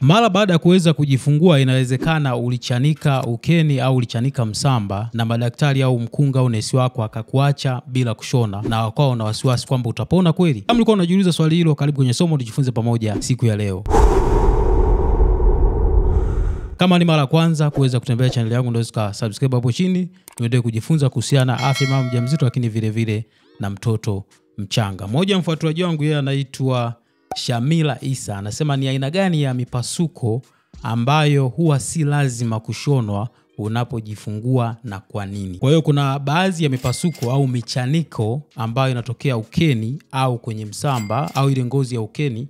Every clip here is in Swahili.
Mara baada ya kuweza kujifungua, inawezekana ulichanika ukeni au ulichanika msamba na madaktari au mkunga au nesi wako akakuacha bila kushona na wakawa na wasiwasi kwamba utapona kweli. Kama ulikuwa unajiuliza swali hilo, karibu kwenye somo tujifunze pamoja siku ya leo. Kama ni mara ya kwanza kuweza kutembelea channel yangu, ndio subscribe hapo chini, tuendelee kujifunza kuhusiana na afya mama mjamzito, lakini vile vile na mtoto mchanga. Mmoja mfuatiliaji wangu yeye anaitwa Shamila Isa anasema ni aina gani ya mipasuko ambayo huwa si lazima kushonwa unapojifungua na kwa nini? Kwa hiyo kuna baadhi ya mipasuko au michaniko ambayo inatokea ukeni au kwenye msamba au ile ngozi ya ukeni,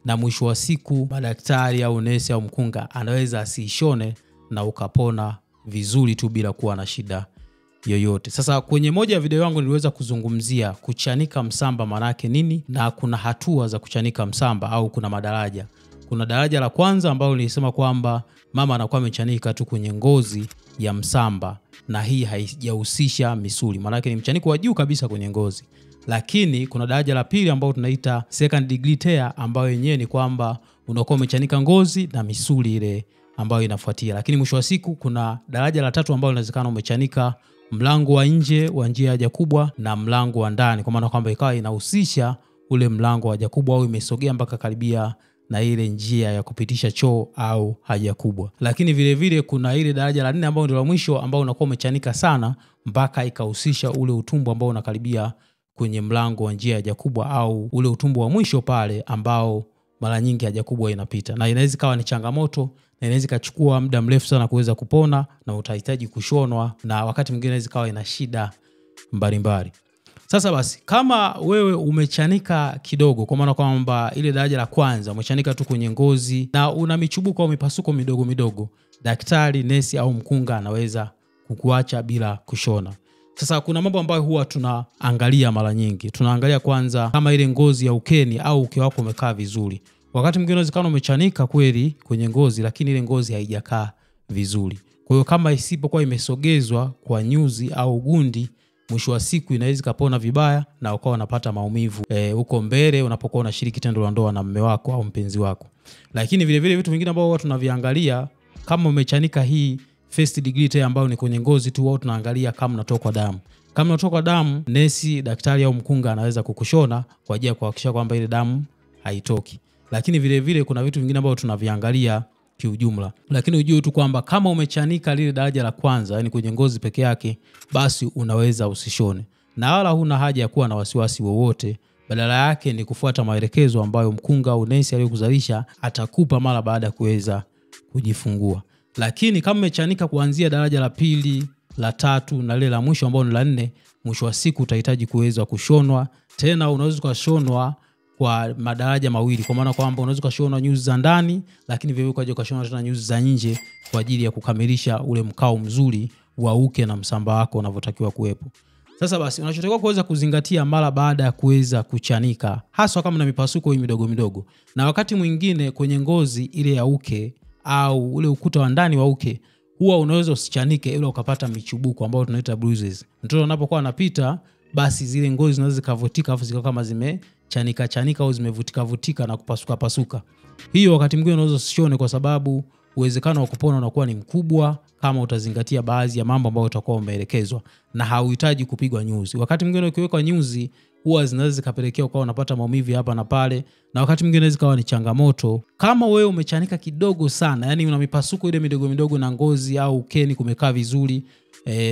na mwisho wa siku madaktari au nesi au mkunga anaweza asiishone na ukapona vizuri tu bila kuwa na shida yoyote. Sasa kwenye moja ya video yangu niliweza kuzungumzia kuchanika msamba manake nini, na kuna hatua za kuchanika msamba au kuna madaraja. Kuna daraja la kwanza ambalo nilisema kwamba mama anakuwa amechanika tu kwenye ngozi ya msamba na hii haijahusisha misuli, manake ni mchaniko wa juu kabisa kwenye ngozi. Lakini kuna daraja la pili ambalo tunaita second degree tear, ambayo yenyewe ni kwamba unakuwa umechanika ngozi na misuli ile ambayo inafuatia. Lakini mwisho wa siku kuna daraja la tatu ambalo inawezekana umechanika mlango wa nje wa njia ya haja kubwa na mlango wa ndani, kwa maana kwamba ikawa inahusisha ule mlango wa haja kubwa au imesogea mpaka karibia na ile njia ya kupitisha choo au haja kubwa. Lakini vile vile kuna ile daraja la 4 ambalo ndio la mwisho, ambao unakuwa umechanika sana mpaka ikahusisha ule utumbo ambao unakaribia kwenye mlango wa njia ya haja kubwa au ule utumbo wa mwisho pale ambao mara nyingi haja kubwa inapita, na inaweza kawa ni changamoto na inaweza kachukua muda mrefu sana kuweza kupona na utahitaji kushonwa, na wakati mwingine inaweza kawa ina shida mbalimbali. Sasa basi, kama wewe umechanika kidogo, kwa maana kwamba ile daraja la kwanza umechanika tu kwenye ngozi na una michubuko au mipasuko midogo midogo, daktari, nesi au mkunga anaweza kukuacha bila kushona. Sasa kuna mambo ambayo huwa tunaangalia mara nyingi. Tunaangalia kwanza kama ile ngozi ya ukeni au uke wako umekaa vizuri. Wakati mwingine unawezekana umechanika kweli kwenye ngozi, lakini ile ngozi haijakaa vizuri. Kwa hiyo kama isipokuwa imesogezwa kwa nyuzi au gundi, mwisho wa siku inaweza kapona vibaya na ukawa unapata maumivu huko mbele unapokuwa unashiriki tendo la ndoa na mume wako au mpenzi wako. Lakini vile vile vitu vingine ambavyo huwa tunaviangalia, kama umechanika hii first degree tear ambayo ni kwenye ngozi tu, wao tunaangalia kama unatoka damu. Kama unatoka damu, nesi, daktari au mkunga anaweza kukushona kwa ajili ya kuhakikisha kwamba ile damu haitoki. Lakini vile vile kuna vitu vingine ambavyo tunaviangalia kiujumla. Lakini ujue tu kwamba kama umechanika lile daraja la kwanza, yani kwenye ngozi peke yake, basi unaweza usishone. Na wala huna haja ya kuwa na wasiwasi wowote. Badala yake ni kufuata maelekezo ambayo mkunga au nesi aliyokuzalisha atakupa mara baada ya kuweza kujifungua. Lakini kama umechanika kuanzia daraja la pili, la tatu na lile la mwisho ambao ni la 4, mwisho wa siku utahitaji kuweza kushonwa. Tena unaweza kushonwa kwa madaraja mawili, kwa maana kwamba unaweza kushonwa nyuzi za ndani, lakini vile vile ukaje kushonwa tena nyuzi za nje kwa ajili ya kukamilisha ule mkao mzuri wa uke na msamba wako unavyotakiwa kuwepo. Sasa basi, unachotakiwa kuweza kuzingatia mara baada ya kuweza kuchanika, hasa kama na mipasuko hii midogo midogo, na wakati mwingine kwenye ngozi ile ya uke au ule ukuta wa ndani wa uke, huwa unaweza usichanike ile ukapata michubuko ambayo tunaita bruises. Mtoto anapokuwa anapita, basi zile ngozi zinaweza zikavutika afu zikawa kama zimechanika au zimevutika na kupasuka. Hiyo wakati mwingine unaweza usishone kwa sababu uwezekano wa kupona unakuwa ni mkubwa kama utazingatia baadhi ya mambo ambayo utakuwa umeelekezwa, na hauhitaji kupigwa nyuzi. Wakati mwingine ukiweka nyuzi huwa zinaweza zikapelekea ukawa unapata maumivu hapa na pale, na wakati mwingine inaweza kawa ni changamoto. Kama wewe umechanika kidogo sana, yani una mipasuko ile midogo midogo na ngozi au ukeni kumekaa vizuri,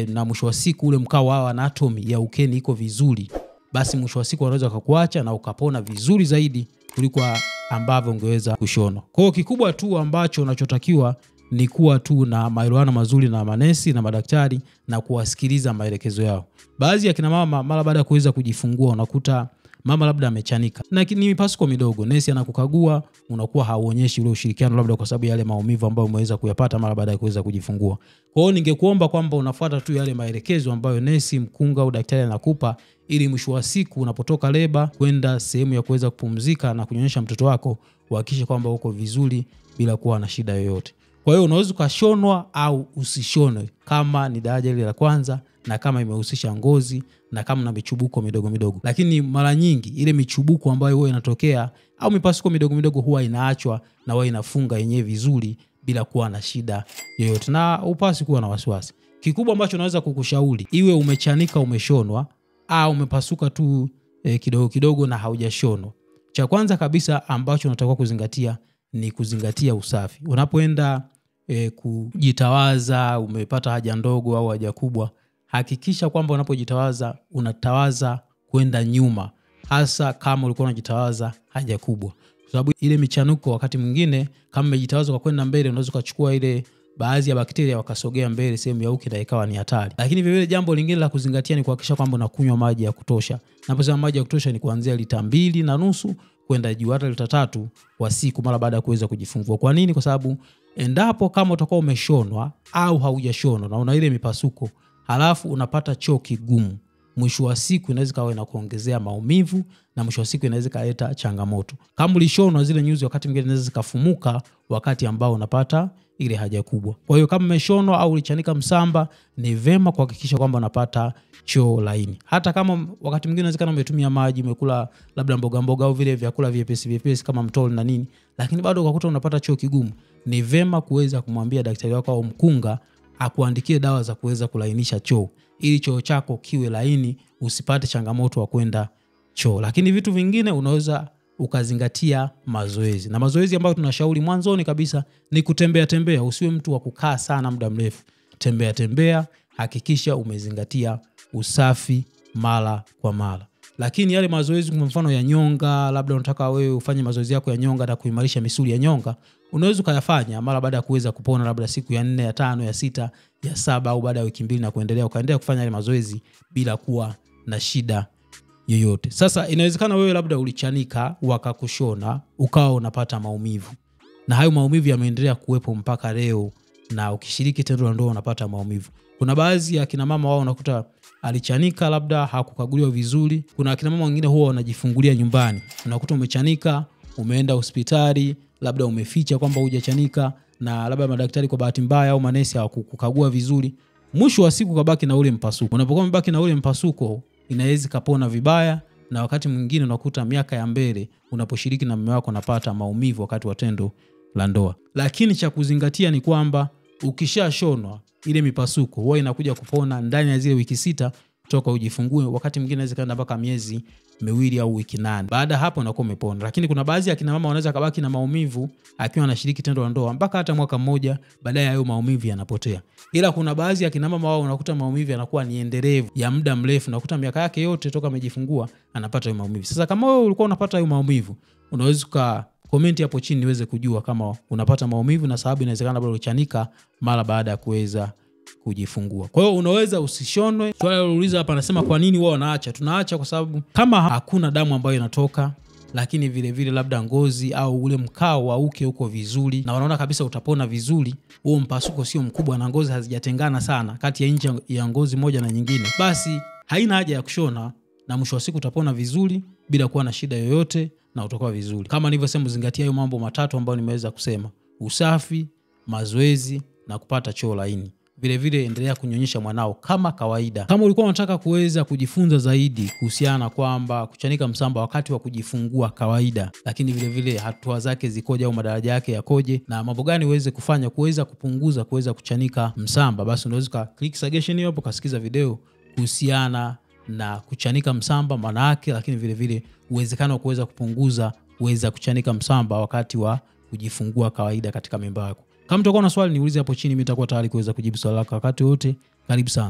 na mwisho wa siku ule mkao wa anatomy ya ukeni iko vizuri, basi mwisho wa siku wanaweza kukuacha na ukapona vizuri zaidi kuliko ambavyo ungeweza kushona. Kwa hiyo kikubwa tu ambacho unachotakiwa ni kuwa tu na maelewano mazuri na manesi na madaktari na kuwasikiliza maelekezo yao. Baadhi ya kina mama mara baada ya kuweza kujifungua unakuta mama labda amechanika na ni mipasuko midogo, nesi anakukagua, unakuwa hauonyeshi ule ushirikiano labda kwa sababu yale maumivu ambayo umeweza kuyapata mara baada ya kuweza kujifungua. Kwa hiyo ningekuomba kwamba unafuata tu yale maelekezo ambayo nesi, mkunga au daktari anakupa, ili mwisho wa siku unapotoka leba kwenda sehemu ya kuweza kupumzika na kunyonyesha mtoto wako, uhakikishe kwamba uko vizuri bila kuwa na shida yoyote. Kwa hiyo unaweza ukashonwa au usishonwe kama ni daraja ile la kwanza na kama imehusisha ngozi na kama na michubuko midogo midogo. Lakini mara nyingi ile michubuko ambayo huwa inatokea au mipasuko midogo midogo huwa inaachwa na huwa inafunga yenyewe vizuri bila kuwa na shida yoyote, na upasi kuwa na wasiwasi. Kikubwa ambacho naweza kukushauri, iwe umechanika umeshonwa au umepasuka tu kidogo kidogo na haujashonwa, cha kwanza kabisa ambacho unatakiwa kuzingatia ni kuzingatia usafi. Unapoenda kujitawaza, umepata haja ndogo au haja kubwa, hakikisha kwamba unapojitawaza unatawaza kwenda nyuma, hasa kama ulikuwa unajitawaza haja kubwa. Kwa sababu ile michanuko wakati mwingine kama umejitawaza kwa kwenda mbele, unaweza kuchukua ile baadhi ya bakteria wakasogea mbele sehemu ya uke na ikawa ni hatari. Lakini vile jambo lingine la kuzingatia ni kuhakikisha kwamba unakunywa maji ya kutosha. Naposema maji ya kutosha ni kuanzia lita 2.5 kwenda juu hata lita 3 kwa siku mara baada ya kuweza kujifungua. Kwa nini? Kwa sababu endapo kama utakuwa umeshonwa au haujashonwa na una ile mipasuko, halafu unapata choo kigumu, mwisho wa siku inaweza kawa inakuongezea maumivu na mwisho wa siku inaweza kaleta changamoto. Kama ulishonwa zile nyuzi wakati mwingine inaweza zikafumuka wakati ambao unapata ile haja kubwa. Kwa hiyo kama umeshonwa au ulichanika msamba, ni vema kuhakikisha kwamba unapata choo laini. Hata kama wakati mwingine inawezekana umetumia maji, umekula labda mboga mboga au vile vyakula vyepesi kama mtoli na nini, lakini bado ukakuta unapata choo kigumu, ni vema kuweza kumwambia daktari wako au mkunga akuandikie dawa za kuweza kulainisha choo ili choo chako kiwe laini, usipate changamoto wa kwenda choo. Lakini vitu vingine unaweza ukazingatia mazoezi. Na mazoezi ambayo tunashauri mwanzoni kabisa ni kutembea tembea. Usiwe mtu wa kukaa sana muda mrefu. Tembea tembea, hakikisha umezingatia usafi mara kwa mara. Lakini yale mazoezi kwa mfano ya nyonga, labda unataka wewe ufanye mazoezi yako ya nyonga na kuimarisha misuli ya nyonga, unaweza kuyafanya mara baada ya kuweza kupona, labda siku ya 4, ya 5, ya 6, ya 7 au baada ya wiki 2 na kuendelea, ukaendelea kufanya yale mazoezi bila kuwa na shida yoyote. Sasa inawezekana wewe labda ulichanika wakakushona ukawa unapata maumivu, na hayo maumivu yameendelea kuwepo mpaka leo, na ukishiriki tendo la ndoa unapata maumivu. Kuna baadhi ya kina mama wao unakuta alichanika labda hakukaguliwa vizuri. Kuna kina mama wengine huwa wanajifungulia nyumbani, unakuta umechanika, umeenda hospitali, labda umeficha kwamba hujachanika, na labda madaktari kwa bahati mbaya au manesi hawakukagua vizuri, mwisho wa siku kabaki na ule mpasuko. Unapokuwa mbaki na ule mpasuko, inaweza kapona vibaya, na wakati mwingine unakuta miaka ya mbele unaposhiriki na mume wako unapata maumivu wakati wa tendo la ndoa. Lakini cha kuzingatia ni kwamba ukishashonwa ile mipasuko huwa inakuja kupona ndani ya zile wiki 6 toka ujifungue. Wakati mwingine inaweza kwenda mpaka miezi 2 au wiki 8. Baada hapo unakuwa umepona. Lakini kuna baadhi ya kina mama wanaweza kabaki na maumivu akiwa anashiriki tendo la ndoa mpaka hata mwaka mmoja, baadaye hayo maumivu yanapotea. Ila kuna baadhi ya kina mama wao unakuta maumivu yanakuwa ni endelevu ya muda mrefu, unakuta miaka yake yote toka amejifungua anapata hayo maumivu. Sasa kama wewe ulikuwa unapata hayo maumivu, unaweza comment hapo chini niweze kujua kama unapata maumivu na sababu inawezekana labda ulichanika mara baada ya kuweza kujifungua. Kwa hiyo unaweza usishonwe. Swali uliuliza hapa anasema kwa nini wao wanaacha? Tunaacha kwa sababu kama hakuna damu ambayo inatoka, lakini vile vile labda ngozi au ule mkao wa uke uko vizuri na wanaona kabisa utapona vizuri, huo mpasuko sio mkubwa na ngozi hazijatengana sana kati ya nje ya ngozi moja na nyingine, basi haina haja ya kushona na mwisho wa siku utapona vizuri bila kuwa na shida yoyote na utakuwa vizuri. Kama nilivyosema, zingatia hayo mambo matatu ambayo nimeweza kusema: usafi, mazoezi na kupata choo laini. Vile vile endelea kunyonyesha mwanao kama kawaida. Kama ulikuwa unataka kuweza kujifunza zaidi kuhusiana kwamba kuchanika msamba wakati wa kujifungua kawaida, lakini vile vile hatua zake zikoje au madaraja yake yakoje na mambo gani uweze kufanya kuweza kupunguza kuweza kuchanika msamba, basi unaweza click suggestion hiyo hapo kasikiza video kuhusiana na kuchanika msamba maana yake, lakini vile vile uwezekano wa kuweza kupunguza kuweza kuchanika msamba wakati wa kujifungua kawaida katika mimba yako. Kama utakuwa na swali niulize hapo chini, mimi nitakuwa tayari kuweza kujibu swali lako wakati wote. Karibu sana.